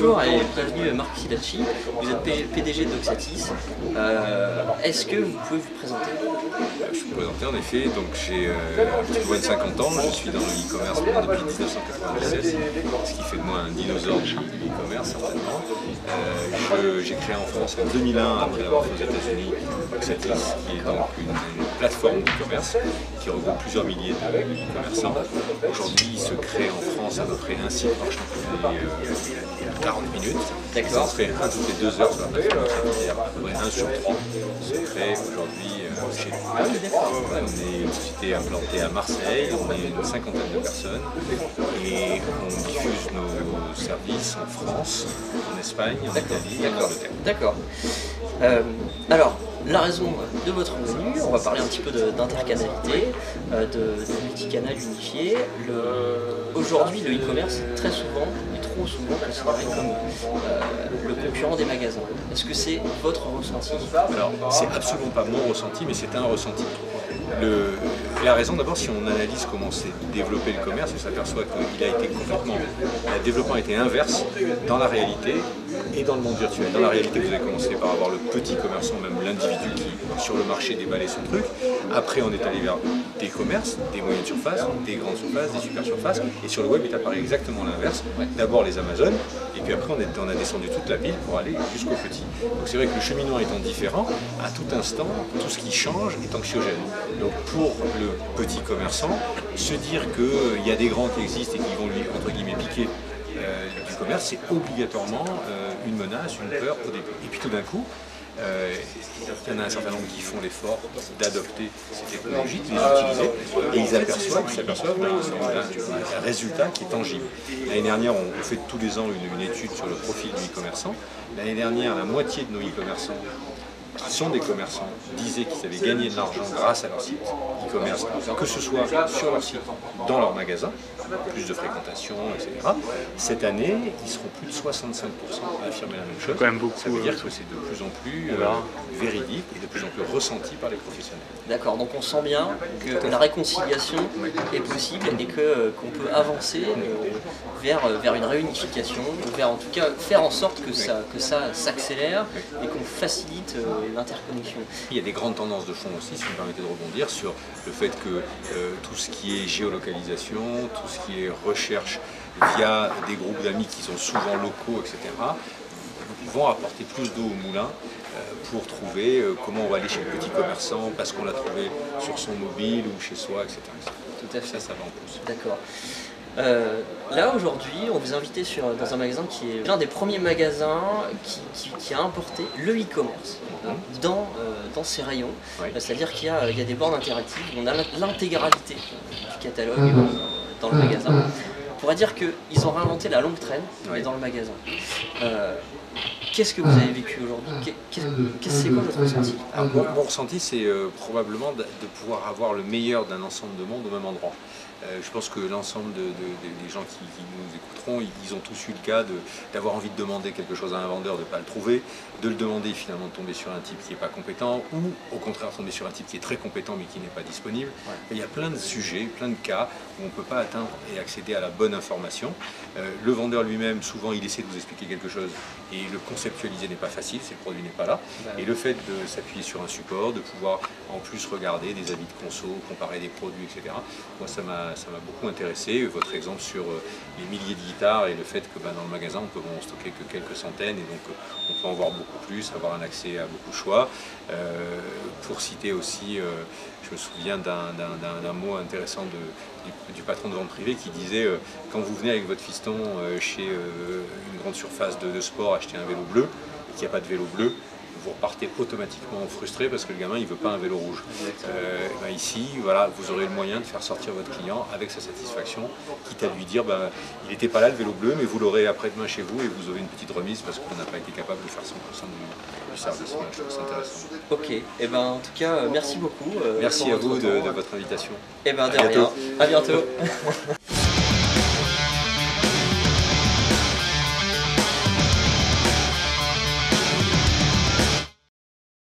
Bonjour et bienvenue Marc Filacci, vous êtes PDG d'Oxatis. Est-ce que vous pouvez vous présenter? Je peux me présenter en effet, donc j'ai un petit peu moins de 50 ans, je suis dans le e-commerce depuis 1997, ce qui fait de moi un dinosaure du e-commerce certainement. J'ai créé en France en 2001, après l'avoir fait aux États-Unis, Oxatis, qui est donc une plateforme d'e-commerce qui regroupe plusieurs milliers de e-commerçants. Aujourd'hui, il se crée en France à peu près un site marchand tous les 40 minutes. Ça se fait un toutes les 2 heures sur la plateforme, c'est-à-dire à peu près 1 sur 3 se crée aujourd'hui chez nous. On est une société implantée à Marseille, on est une cinquantaine de personnes et on diffuse nos services en France, en Espagne, en Italie et en Angleterre. D'accord. Alors, la raison de votre venue, on va parler un petit peu d'intercanalité, de multicanal unifié. Aujourd'hui, le e-commerce est très souvent, et trop souvent, considéré comme le concurrent des magasins. Est-ce que c'est votre ressenti? Alors, c'est absolument pas mon ressenti, mais c'est un ressenti. La raison d'abord, si on analyse comment s'est développé le commerce, on s'aperçoit qu'il a été complètement, le développement a été inverse dans la réalité et dans le monde virtuel. Dans la réalité, vous avez commencé par avoir le petit commerçant, même l'individu qui sur le marché déballait son truc. Après, on est allé vers des commerces, des moyennes surfaces, des grandes surfaces, des super surfaces. Et sur le web, il apparaît exactement l'inverse. D'abord les Amazones, et puis après on a descendu toute la pile pour aller jusqu'au petit. Donc c'est vrai que le cheminement étant différent, à tout instant, tout ce qui change est anxiogène. Donc pour le petit commerçant, se dire qu'il y a des grands qui existent et qui vont lui, entre guillemets, piquer du commerce, c'est obligatoirement une menace, une peur au début. Et puis tout d'un coup, il y en a un certain nombre qui font l'effort d'adopter ces technologies, de les utiliser, et ils s'aperçoivent d'un résultat qui est tangible. L'année dernière, on fait tous les ans une étude sur le profil du e-commerçant. L'année dernière, la moitié de nos e-commerçants qui sont des commerçants disaient qu'ils avaient gagné de l'argent grâce à leur site e-commerce, que ce soit sur leur site, dans leur magasin, plus de fréquentation, etc. Cette année, ils seront plus de 65% à affirmer la même chose. Quand même beaucoup, ça veut dire que c'est de plus en plus véridique et de plus en plus ressenti par les professionnels. D'accord, donc on sent bien que la réconciliation est possible et qu'on peut avancer vers une réunification, vers en tout cas faire en sorte que ça s'accélère et qu'on facilite l'interconnexion. Il y a des grandes tendances de fond aussi, si vous me permettez de rebondir, sur le fait que tout ce qui est géolocalisation, tout ce qui est recherche via des groupes d'amis qui sont souvent locaux, etc., vont apporter plus d'eau au moulin pour trouver comment on va aller chez le petit commerçant parce qu'on l'a trouvé sur son mobile ou chez soi, etc. Tout à fait. Ça va en plus. D'accord. Là aujourd'hui, on vous invite dans un magasin qui est l'un des premiers magasins qui a importé le e-commerce dans ses rayons. C'est-à-dire qu'il y a des bornes interactives, on a l'intégralité du catalogue dans le magasin. On pourrait dire qu'ils ont réinventé la longue traîne, mais dans le magasin. Qu'est-ce que vous avez vécu aujourd'hui? C'est quoi votre ressenti? Mon ressenti, c'est probablement de pouvoir avoir le meilleur d'un ensemble de monde au même endroit. Je pense que l'ensemble des gens qui nous écouteront, ils ont tous eu le cas d'avoir envie de demander quelque chose à un vendeur, de ne pas le trouver, de le demander finalement de tomber sur un type qui n'est pas compétent, ou au contraire tomber sur un type qui est très compétent mais qui n'est pas disponible. Il y a plein de sujets, plein de cas où on ne peut pas atteindre et accéder à la bonne information. Le vendeur lui-même, souvent il essaie de vous expliquer quelque chose et le conceptualiser n'est pas facile si le produit n'est pas là. Et le fait de s'appuyer sur un support, de pouvoir en plus regarder des avis de conso, comparer des produits, etc. Moi ça m'a beaucoup intéressé, votre exemple sur les milliers de guitares et le fait que dans le magasin on peut en stocker que quelques centaines et donc on peut en voir beaucoup plus, avoir un accès à beaucoup de choix. Pour citer aussi, je me souviens d'un mot intéressant du patron de vente privée qui disait quand vous venez avec votre fiston chez une grande surface de sport acheter un vélo bleu et qu'il n'y a pas de vélo bleu, vous repartez automatiquement frustré parce que le gamin il veut pas un vélo rouge. Ici, voilà, vous aurez le moyen de faire sortir votre client avec sa satisfaction, quitte à lui dire il n'était pas là le vélo bleu, mais vous l'aurez après-demain chez vous et vous aurez une petite remise parce qu'on n'a pas été capable de faire 100% du service. Je trouve ça intéressant. Ok, et en tout cas, merci beaucoup. Merci à vous de votre invitation. De rien. À bientôt.